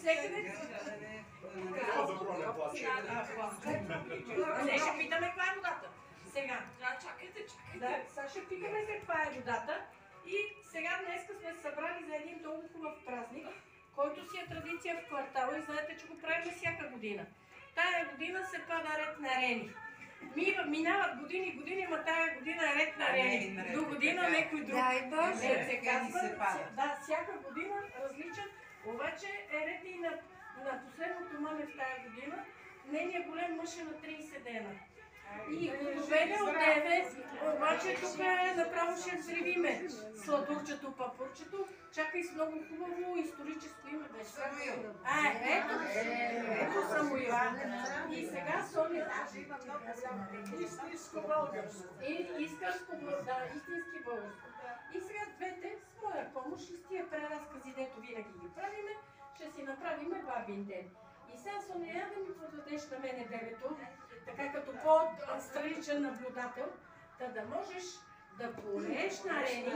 Навсекъде. Не, ще питаме каква е водата. Сега. Чакайте. Да, сега ще питаме каква е водата. И сега днеска сме се събрали за един много хубав празник, който си е традиция в квартала и знаете, че го правим всяка година. Тая година се пада ред на Рени. Минават години, ама тая година е ред на Рени. До година някой друг. Дай Боже, се казва. Да, всяка година различен. Обаче е ред и на последното маме в тая година. Нейният голем мъж е на 30 дена. И доведе от 9, обаче тук направо ще взривиме сладурчето, папурчето. Чакай с много хубаво историческо име беше. Самуил. Ето Самуил. И сега Соня. Истинско българско. Истински българско. И сега двете с моя помощ и с тия преразкази, дето винаги ги правиме, ще си направиме бабин ден. И сега Соня, да ми подадеш на мене бебето, така като по-страничен наблюдател, да можеш да полееш на Рени,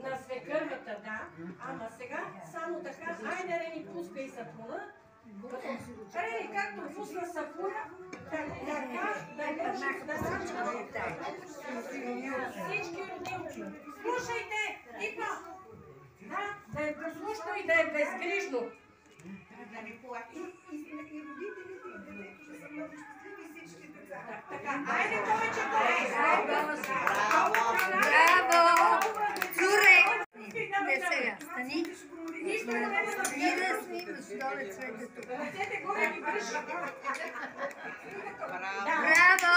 на свекървата, да, ама сега само така, айде Рени, пускай сапуна. Рени, както пусна сапуна, така да можеш да начва всички родилки. Слушайте, Ипа! Да е послушно и да е безгрижно. И родителите, че са много щастливи и всички деца. Така, айде повече. Браво! Цуре! Не сега, стани. И да снимаш доле цветето. Ръцете горе ги върши. Браво!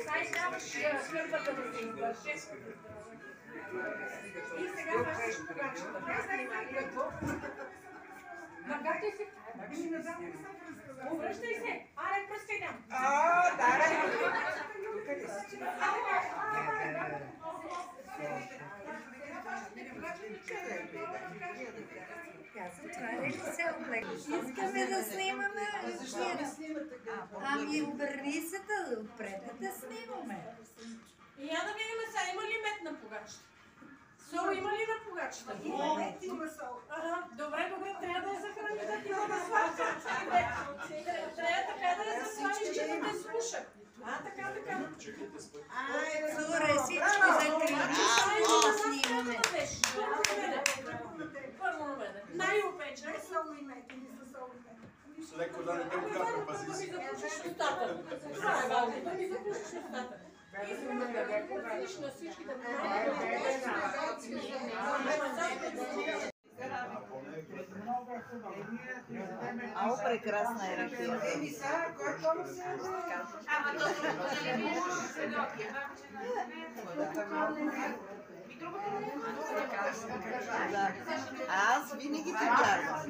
Сай даваш хлебата да се извърши. И сега вършиш погачата. Нагати се. Обръщай се. Аре, пръскай там. Искаме да снимаме. Ами обърни се да отпред да снимаме. И я да видим сега, има ли мед на погачата? Сол има ли на погачата? Има сол. Добре, трябва да я съхрани да ти да сварка. Трябва така да я заславиш, че да те слуша. Така. Цуре, всичко закрили, да снимаме. Първо на мене. Най-опече. Не сол и мед, или са сол и мед. С леко да не те угадам, пази Да ми си. запушиш устата. Това е важно, да ми запушиш устата. И сега да подсилиш на всички да Ало, прекрасна е ракия. Аз винаги те вярвам.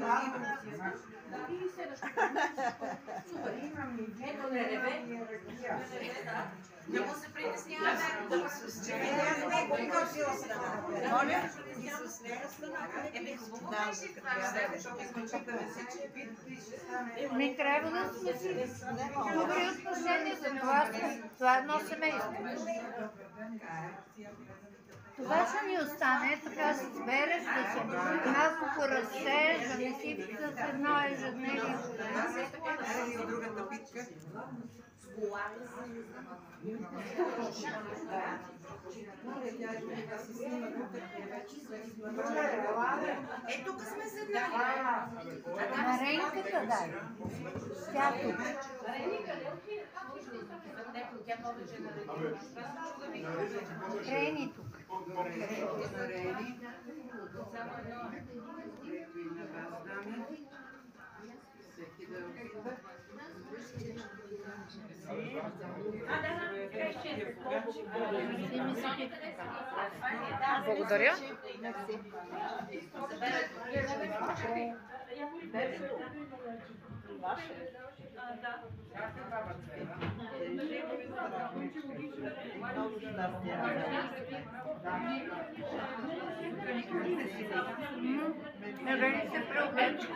Ето не реве. Да му се притесняваме. Моля? Хубаво беше това, защото изключително всички. Ми трябва да сме си добри отношения за това. Това е едно семейство. Това ще ни остане, така се сбереш, да се няколко разсееш, да не си с едно ежедневие. Другата питка. Тук сме седнали. На Ренката дай. Тя тук. Рени тук. Благодаря. Рени се преоблече.